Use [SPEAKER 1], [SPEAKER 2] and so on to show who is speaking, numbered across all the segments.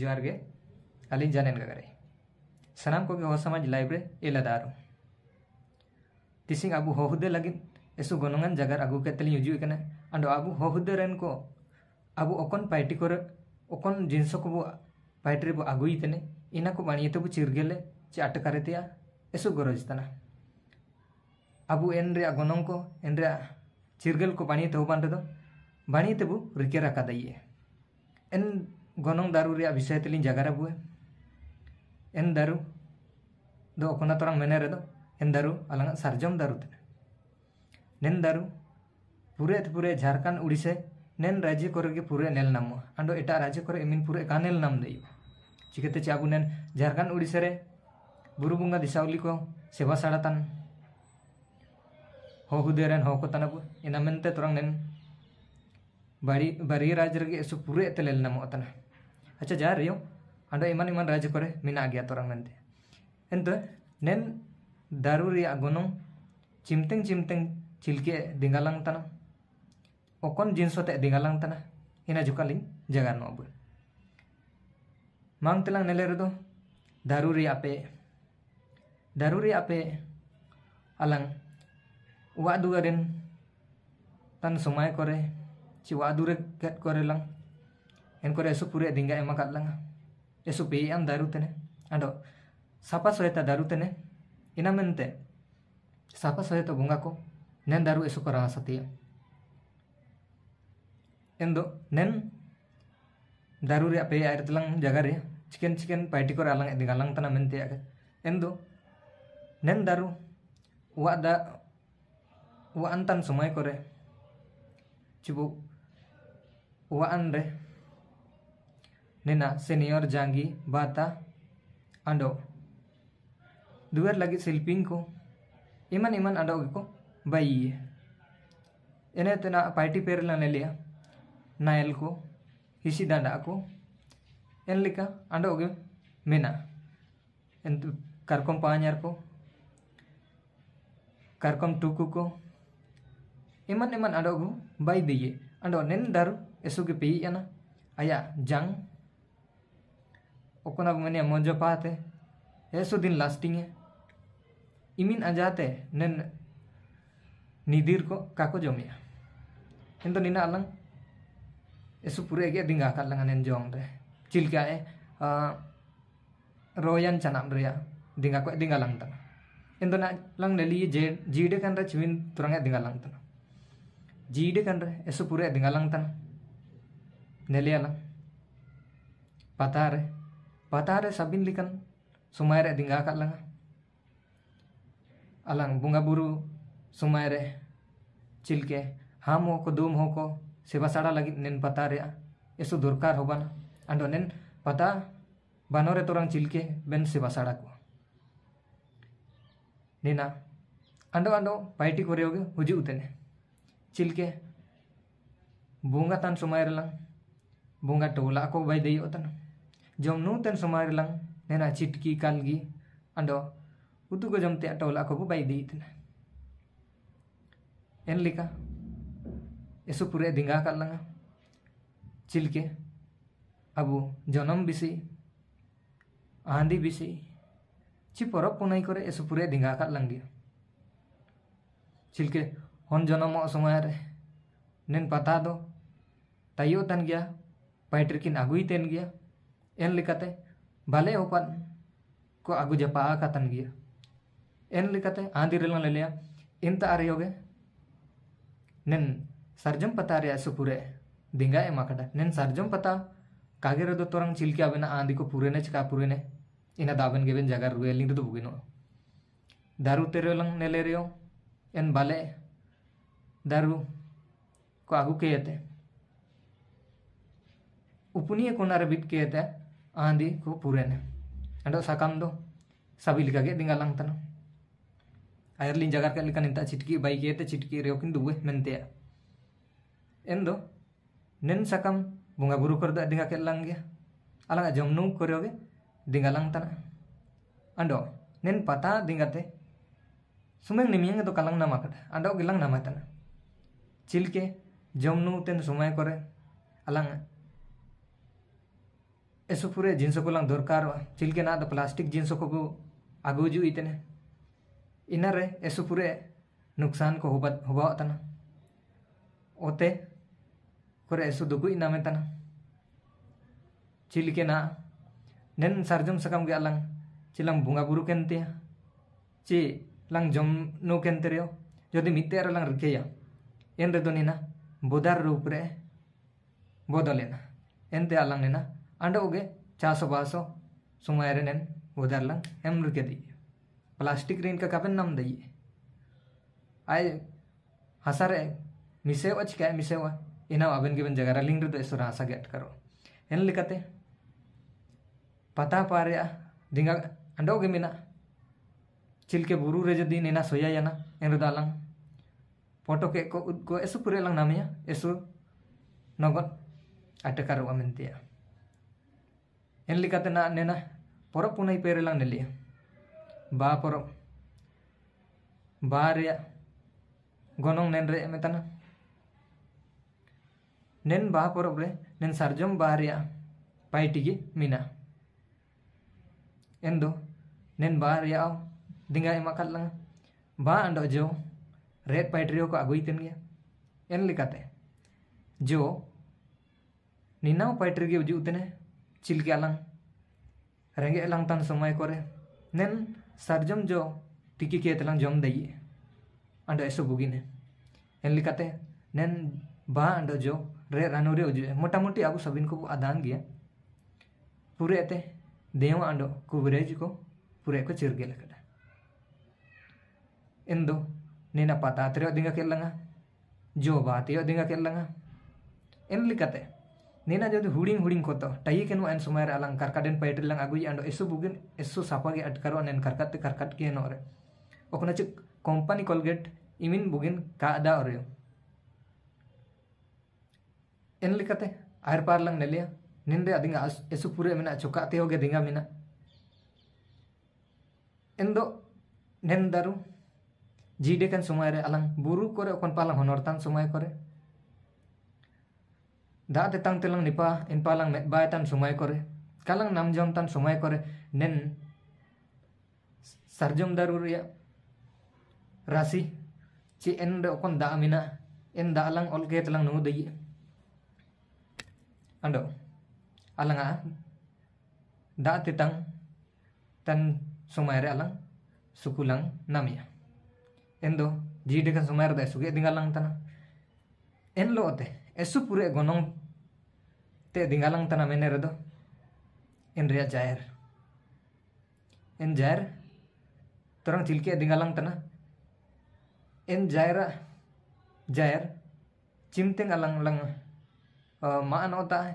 [SPEAKER 1] जोहार गे अली जानेन गगरे सनाम को हो समाज लाइव रे एलादारो तिसिंग अबु होहुदे लगिन एसु गोनंगन जगार अगु केतली युजु कने अंडो अबु होहुदे रेन को अबु ओकन पार्टी करे ओकन जिंसो को पार्टी रे बो अगुई तने इना को बाणी तो बु चिरगेले चे अटकारे तेया एसु गरज तना अबु एन रे गोनंग को एन रे चिरगेल को बाणी तो बान रे दो बाणी ते बु रिकेरा कादाइए एन गोनंग दारू रे विषय तेली जगार अबु एन दारू दो ओकना तोरंग मेने रे दो एन दारू अलंग सारजम दारू तने नेन दारू पूरे झारखंड उड़ीसा नेन राज्य करे पूरे नेल नामो अंडो एटा राज्य करे एमिन पूरे का नेल नाम देयो चिकते चाबु नेन झारखंड उड़ीसा रे बुरु बुंगा दिसावली को सेवा साड़ातन हो हुदेरन हो को तनबु इना मेनते तोरंग नेन बारी राज्य रे एसु पूरे तेलेल नामो तना अच्छा जा रियो अंडो इमान राज्य करे मिना गया तोरंग मेनते एंतो नेन दारू रे गोनों चिमतेंग चिलके दिंगालांग तना ओकन जिनसोते दिंगालांग तना इना जुकालिंग जगार नो अबु मांग तेलांग नेले रे दो दारू रे आपे अलंग वा दुगारेन तन समय करे ची वा दुरे केट करे लंग एन करे एसु पूरे दिंगा एमा काटलांग एसु पे आम दारू तने अंडो सापा सोयता दारू तने इना मेनते सापा सोयता बुंगा को नेन दारू एसु करा सतिया एंदो नेन दारू रे पे आयर तलंग जगह रे चिकन पार्टी को अलंग दिगालांग तना मेनते आगे एंदो नेन दारू वा अंतन समय करे चिबु वा अन रे नेना सीनियर जांगी बाता अंडो दुवर लगी शिल्पिंग को इमान अंडो को बाई एने तना पार्टी पेर लाने लिया नायल को हिसी दांडा को एन लिका अंडो गे मेना एन कारकम पाँचर को कारकम टुकु को इमान अंडो को बाई दिए अंडो नेन दारू एसु के पेई ना आया जंग ओकना मने मौजो पाते एसु दिन लास्टिंग है इमिन आजाते नेन निदिर को काको जमिया इन तो निना अलंग एसु पूरे के दिंगा का लंगा नेन जोंग रे चिलका है रोयन चनाम रे दिंगा को दिंगा लंग तना इन तो ना लंग नेली जीडे कन रे चिविन तुरंग दिंगा लंग तना जीडे कन रे एसु पूरे दिंगा लंग तना नेली अलंग पता रे सबिन लिकन सुमाय रे दिंगा का लंगा अलंग बुंगा बुरु सुमाय रे चिलके हम हो को दुम हो को सेवा साड़ा लगी नेन पता रे एसु दरकार हो बाना अंडो नेन पता बानोरे तोरंग चिलके बेन सेवा साड़ा को नेना अंडो पार्टी करे होगे हुजू उतने चिलके बुंगा तन सुमाय रे लंग बुंगा टोला को बाई देयो तन जम नु तन सुमाय रे लंग नेना चिटकी कालगी अंडो उतु को जमते टोला को बाई दी इतना एन लिका एसु पूरे दिंगा का लंगा चिलके अबु जन्म बिसी आंधी बिसी ची परब पुनाई करे एसु पूरे दिंगा का लंगी चिलके हन जन्म समय रे नेन पता दो तायो तन गया पाइटर किन अगुई तेन गया एन लिकाते बाले ओपन को अगु जपा का तन गया एन लिकाते आंधी रे ले लिया इन ता योगे नेन सरजम पता रे सुपुरे दिंगा एमा कटा नेन सरजम पता कागे रे दो तोरंग चिलके आबेना आंधी को पूरे ने चका पूरे ने इना दाबन गेबेन जगह रुएलिंग दो बुगिनो दारू तेरे लंग नेले रियो एन बाले दारू को आगु केते उपुनिए कोना रे बिट केते आंधी को पूरे ने अंडो साकाम दो सभी लिका गे दिंगा लंग तना आयरलिन जगह का लिका निता चिटकी बाई केते चिटकी रियो किन दुवे मेनते एन दो नेन सकम बुंगा बुरु कर दा दिंगा के लंग गया अलग जमनु करोगे दिंगा लंग तना अंडो नेन पता दिंगाते सुमेंग निमियंग तो कलंग नामा कटा अंडो गिलंग नामा तना चिलके जमनु तेन समय करे अलंग एसु पूरे जिनस को लांग दरकार चिलके ना प्लास्टिक जिनस को आगू जु इतने इनारे एसु पूरे नुकसान को होबा तना ओते करे एसु दुगु नामे तना चिलके ना नेन सारजम सकम गे अलांग चिलांग बुंगा बुरु केनते ची लांग जम नो केनते रेओ जदि मिते लांग रिकेया एन रेदो निना बोदार रूप रे बोदलेना एनते अलांग नेना अंडोगे चासो बासो सुमायरे नेन बोदार लांग एम रिके दी प्लास्टिक रेन का कापेन नाम दई आय हसारे मिसेवा चिका मिसेवा इना आबेन गिबन जगह लिंग रेदो एसो रासा गेट करो एन लिकाते पता पारे दिंगा अंडोगे मिना चिलके बुरु रे जदि नेना सोया याना एन रेदो अलांग फोटो के को एसु पूरे लांग नामिया एसु नगद अटकारो अमेंतिया एन लिकाते ना नेना परब पुनाई पेरे लांग नेलिया बा परब बा रे गोनोंग नेन रे मेताना नेन बा परब रे नेन सारजम बा रे पाइटिगी मिना एंदो नेन बा रे दिंगा एमाकल लांग बा अंडो जो रेड पाइट्रियो को आगुई गया एन लिकाते जो निनाव पाइट्री के उजू उतने चिलके अलांग रेंगे अलांग तान समय करे नेन सारजम जो टिकी के तलांग जम दई अंडो एसो बुगिने एन लिकाते नेन बा अंडो जो रे रानो रे उजू मोटा मोटी आबू सबिन को आदान गया पूरे एते देव अंडो कुबरेज को पूरे को चिरगे लकड़ा एंदो नेना पता तेरे दिंगा के लंगा जो बात यो दिंगा के लंगा एन लिकाते नेना जदि हुडिंग हुडिंग को तो टाई के नो एन समय अलांग कारकाडेन पाइटर लंग आगुई अंडो एसु बुगिन एसु सापा के अटकारो नेन कारकाट के नोरे ओकना च कंपनी कोलगेट इमिन बुगिन का अदा ओरे एन लिकाते आयर पार लंग नेलिया निंदे दिंगा एसु पूरे मेना चोकाते होगे दिंगा मिना एंदो नेन दारू जीडे kan समय रे अलांग बुरु करे ओकन पालांग होनरतान समय करे दा ते तांग तेलांग निपा इन पालांग में बायतान समय करे कालांग नाम जम तान समय करे नेन सरजम दारू रे राशि ची एन रे ओकन दा मिना एन दा अलांग ऑल के तेलांग नो दई अंडो अलांगा दा ते तांग tan समय रे अलांग सुकुलांग नामिया एंदो जीडे का समय रे सुगे दिंगालांग तना एन लो ते एसु पूरे गोनोंग ते दिंगालांग तना मेने रेदो एन रिया जायर एन जायर तरंग चिलके दिंगालांग तना एन जायर चिमतेंग अलांग लंग मान होता है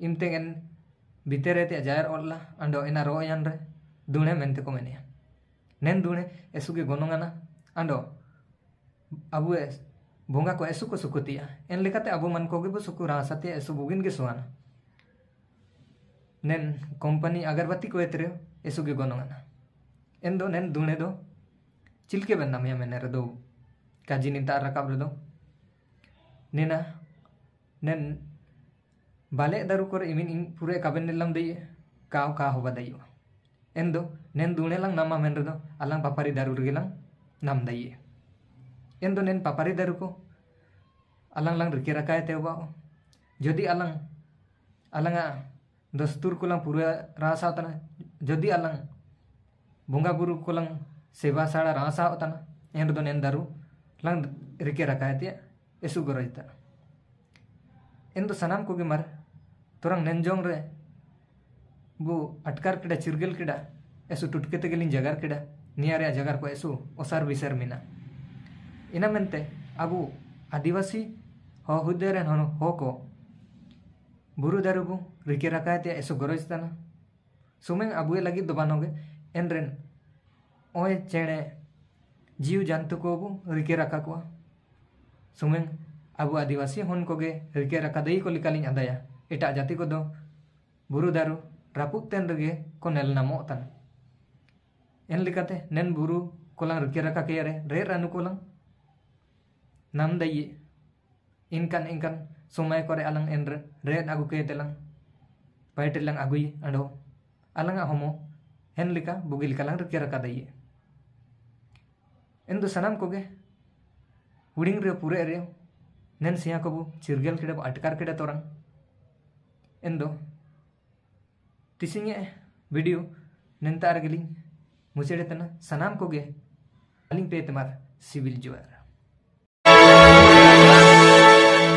[SPEAKER 1] इमतेंग एन बितेरे ते जायर ओला अंडो एना रो यान रे दुणे मेनते को मेनिया नेन दुणे एसु के गोनोंगाना अंडो अबु बोंगा को एसु को सुकुतिया एन लेकाते अबु मन को गे सुकु रासाते एसु बुगिन के सुआना नेन कंपनी अगरबत्ती को एतरे एसु के गोनोंगाना एन दो नेन दुणे दो चिलके बनना मिया मेने रे दो काजी निता रकाब रे दो नेना नेन बाले दारू करे इमिन इन पूरे काबेन नेलम दई काव का होबा दईयो एन दो नेन दुणे लंग नामा मेन रे दो अलांग पापारी दारू रे लंग नाम दई एन दो नेन पापारी दारू को अलांग लंग रिके रकाय ते बा जदि अलांगा दस्तूर को लंग पूरा रासा तना जदि अलांग बोंगा बुरु को लंग सेवा साड़ा रासा तना एन दो नेन दारू लंग रिके रकाय ते एसु गरजता एन दो सनाम को गे मर तोरंग नेंजोंग रे बु अटकार केडा चिरगल केडा एसु टुटके ते गेलिन जगार केडा निया रे जगार को एसु ओसार विसर मिना इना मेनते अबु आदिवासी हो हुदे रेन हो को बुरु दारू बु रिके रकाय ते एसु गरजताना सुमेंग अबुए लगी दो बानोगे एन रेन ओए चेणे जीव जंतु को बु रिके रका को सुमेंग अबु आदिवासी होन को गे रिके रका दई को लिकालिन अदाया एटा जाति को दो बुरु दारू रापुक तेन रगे को नेल नामो तन एन लिकाते नेन बुरु कोलांग रिके रका के रे रानु कोलांग नाम दई इनकन समय करे अलांग एन रे आगु के तेलांग पाइटरी लांग आगुई अंडो अलंगा होमो हेन लिका बुगी लिका लांग रिके रका दइए इन दो सनाम कोगे हुडिंग रे पूरे रे नेन सिया को चिरगेल केड़े अटकार केड़े तोरंग इन दो तिसिंगे वीडियो नेंतार गेलिंग मुचेड़े तना सनाम कोगे अलिंग पे तमार सिविल जोर।